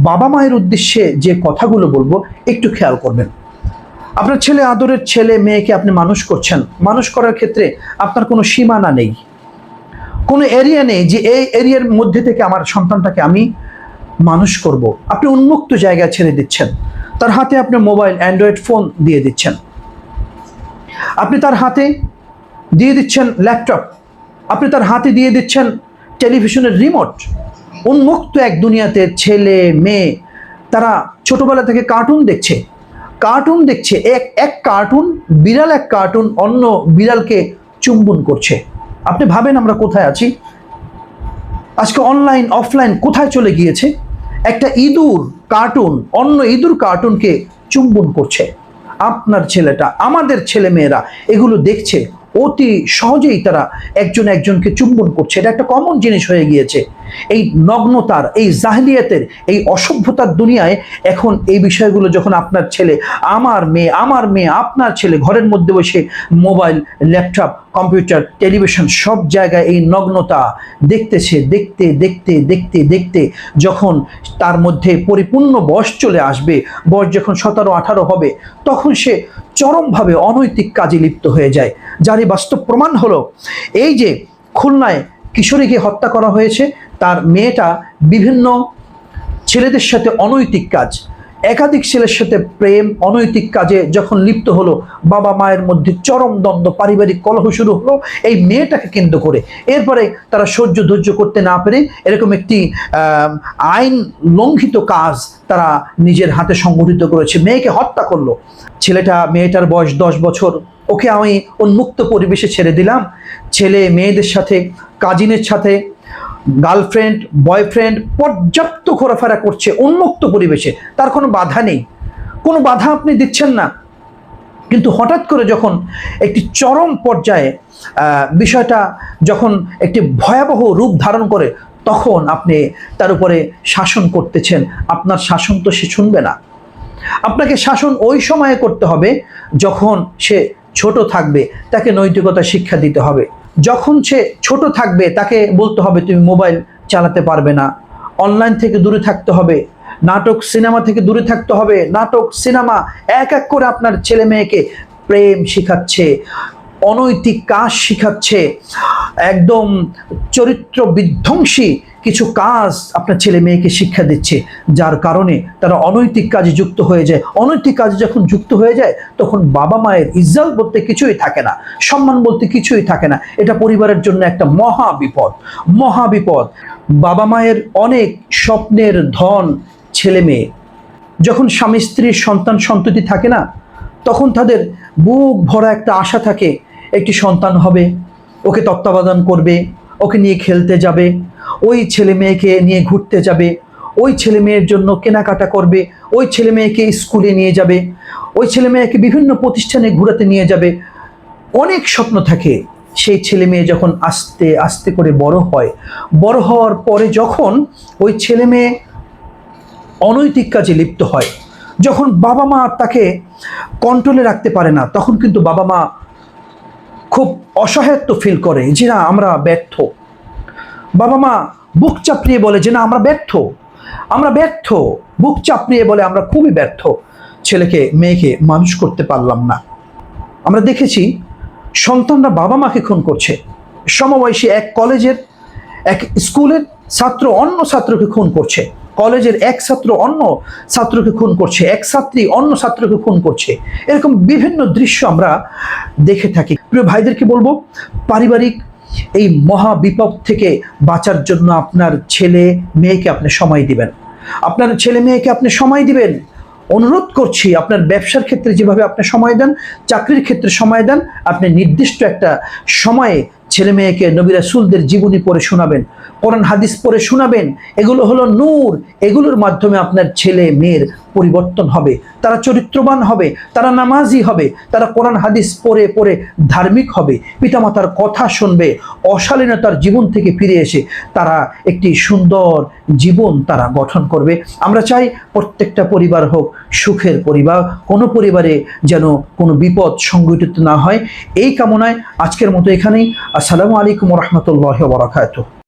বাবা মায়ের উদ্দেশ্যে যে কথাগুলো বলবো একটু খেয়াল করবেন। আপনার ছেলে, আদরের ছেলে মেয়েকে আপনি মানুষ করছেন, মানুষ করার ক্ষেত্রে আপনার কোনো সীমানা নেই, কোনো এরিয়া নেই যে এই এরিয়ার মধ্যে থেকে আমার সন্তানটাকে আমি মানুষ করব। আপনি উন্মুক্ত জায়গায় ছেড়ে দিচ্ছেন। তার হাতে আপনি মোবাইল, অ্যান্ড্রয়েড ফোন দিয়ে দিচ্ছেন, আপনি তার হাতে দিয়ে দিচ্ছেন ল্যাপটপ, আপনি তার হাতে দিয়ে দিচ্ছেন টেলিভিশনের রিমোট। উন্মুক্ত এক দুনিয়াতে ছেলে মেয়ে তারা ছোটবেলা থেকে কার্টুন দেখছে, এক কার্টুন, বিড়াল এক কার্টুন অন্য বিড়ালকে চুম্বন করছে। আপনি ভাবেন আমরা কোথায় আছি আজকে? অনলাইন অফলাইন কোথায় চলে গিয়েছে? একটা ইঁদুর কার্টুন অন্য ইঁদুর কার্টুনকে চুম্বন করছে। আপনার ছেলেটা, আমাদের ছেলে মেয়েরা এগুলো দেখছে, অতি সহজেই তারা একজন একজনকে চুম্বন করছে। এটা একটা কমন জিনিস হয়ে গিয়েছে। এই নগ্নতার, এই জাহিলিয়াতের, এই অসভ্যতার দুনিয়ায় এখন এই বিষয়গুলো যখন আপনার ছেলে, আমার মেয়ে, আপনার ছেলে ঘরের মধ্যে বসে মোবাইল, ল্যাপটপ, কম্পিউটার, টেলিভিশন সব জায়গায় এই নগ্নতা দেখতেছে, দেখতে দেখতে দেখতে দেখতে যখন তার মধ্যে পরিপূর্ণ বয়স চলে আসবে, বয়স যখন 17-18 হবে, তখন সে চরমভাবে অনৈতিক কাজে লিপ্ত হয়ে যায়। যারই বাস্তব প্রমাণ হলো এই যে খুলনায় কিশোরীকে হত্যা করা হয়েছে, তার মেয়েটা বিভিন্ন ছেলেদের সাথে অনৈতিক কাজ, একাধিক ছেলের সাথে প্রেম, অনৈতিক কাজে যখন লিপ্ত হলো, বাবা মায়ের মধ্যে চরম দ্বন্দ্ব, পারিবারিক কলহ শুরু হলো এই মেয়েটাকে কেন্দ্র করে। এরপরে তারা ধৈর্য করতে না পেরে এরকম একটি আইন লঙ্ঘিত কাজ তারা নিজের হাতে সংগঠিত করেছে, মেয়েকে হত্যা করলো। মেয়েটার বয়স 10 বছর, ওকে আমি উন্মুক্ত পরিবেশে ছেড়ে দিলাম। ছেলে মেয়েদের সাথে, কাজিনের সাথে, গার্লফ্রেন্ড বয়ফ্রেন্ড পর্যাপ্ত ঘোরাফেরা করছে উন্মুক্ত পরিবেশে, তার কোনো বাধা নেই, কোনো বাধা আপনি দিচ্ছেন না। কিন্তু হঠাৎ করে যখন একটি চরম পর্যায়ে বিষয়টা যখন একটি ভয়াবহ রূপ ধারণ করে, তখন আপনি তার উপরে শাসন করতেছেন। আপনার শাসন তো সে শুনবে না। আপনাকে শাসন ওই সময়ে করতে হবে যখন সে ছোট থাকবে, তাকে নৈতিকতা শিক্ষা দিতে হবে। যখন সে ছোট থাকবে তাকে বলতে হবে তুমি মোবাইল চালাতে পারবে না, অনলাইন থেকে দূরে থাকতে হবে, নাটক সিনেমা থেকে দূরে থাকতে হবে। নাটক সিনেমা এক এক করে আপনার ছেলে মেয়েকে প্রেম শিখাচ্ছে, অনৈতিক কাজ শিখাচ্ছে, একদম চরিত্র বিধ্বংসী কিছু কাজ আপনার ছেলে মেয়েকে শিক্ষা দিচ্ছে, যার কারণে তারা অনৈতিক কাজে যুক্ত হয়ে যায়। অনৈতিক কাজে যখন যুক্ত হয়ে যায় তখন বাবা মায়ের ইজ্জত বলতে কিছুই থাকে না, সম্মান বলতে কিছুই থাকে না। এটা পরিবারের জন্য একটা মহা বিপদ। বাবা মায়ের অনেক স্বপ্নের ধন ছেলে মেয়ে, যখন স্বামী স্ত্রীর সন্তান সন্ততি থাকে না, তখন তাদের বুক ভরা একটা আশা থাকে একটি সন্তান হবে, ওকে তত্ত্বাবধান করবে, ওকে নিয়ে খেলতে যাবে, ওই ছেলে মেয়েকে নিয়ে ঘুরতে যাবে, ওই ছেলে মেয়ের জন্য কেনাকাটা করবে, ওই ছেলে মেয়েকে স্কুলে নিয়ে যাবে, ওই ছেলে মেয়েকে বিভিন্ন প্রতিষ্ঠানে ঘোরাতে নিয়ে যাবে। অনেক স্বপ্ন থাকে। সেই ছেলে মেয়ে যখন আস্তে আস্তে করে বড় হওয়ার পরে যখন ওই ছেলে মেয়ে অনৈতিক কাজে লিপ্ত হয়, যখন বাবা মা তাকে কন্ট্রোলে রাখতে পারে না, তখন কিন্তু বাবা মা খুব অসহায়ত্ব ফিল করে যে না আমরা ব্যর্থ। বাবা মা বুক চাপড়িয়ে বলে যে না আমরা ব্যর্থ, বুক চাপড়িয়ে বলে আমরা খুবই ব্যর্থ, ছেলেকে মেয়েকে মানুষ করতে পারলাম না। আমরা দেখেছি সন্তানরা বাবা মাকে খুন করছে। সমবয়সী এক কলেজের, এক স্কুলের ছাত্র অন্য ছাত্রকে খুন করছে, কলেজের এক ছাত্র অন্য ছাত্রকে খুন করছে, এক ছাত্রী অন্য ছাত্রকে খুন করছে। এরকম বিভিন্ন দৃশ্য আমরা দেখে থাকি। প্রিয় ভাইদেরকে বলবো, পারিবারিক এই মহা বিপদ থেকে বাঁচার জন্য আপনার ছেলে মেয়েকে আপনি সময় দিবেন। অনুরোধ করছি, আপনার ব্যবসার ক্ষেত্রে যেভাবে আপনি সময় দেন, চাকরির ক্ষেত্রে সময় দেন, আপনি নির্দিষ্ট একটা সময়ে ছেলে মেয়েকে নবী রাসূলদের জীবনী পড়ে শোনাবেন, কোরআন হাদিস পড়ে শোনাবেন। এগুলো হলো নূর, এগুলোর মাধ্যমে আপনার ছেলে মেয়ের পরিবর্তন হবে, তারা চরিত্রবান হবে, তারা নামাজি হবে, তারা কোরআন হাদিস পড়ে পড়ে ধার্মিক হবে, পিতামাতার কথা শুনবে, অশালীনতার জীবন থেকে ফিরে এসে তারা একটি সুন্দর জীবন তারা গঠন করবে। আমরা চাই প্রত্যেকটা পরিবার হোক সুখের পরিবার, কোনো পরিবারে যেন কোনো বিপদ সংঘটিত না হয়। এই কামনায় আজকের মতো এখানেই। আসসালামু আলাইকুম ওয়া রাহমাতুল্লাহি ওয়া বারাকাতুহু।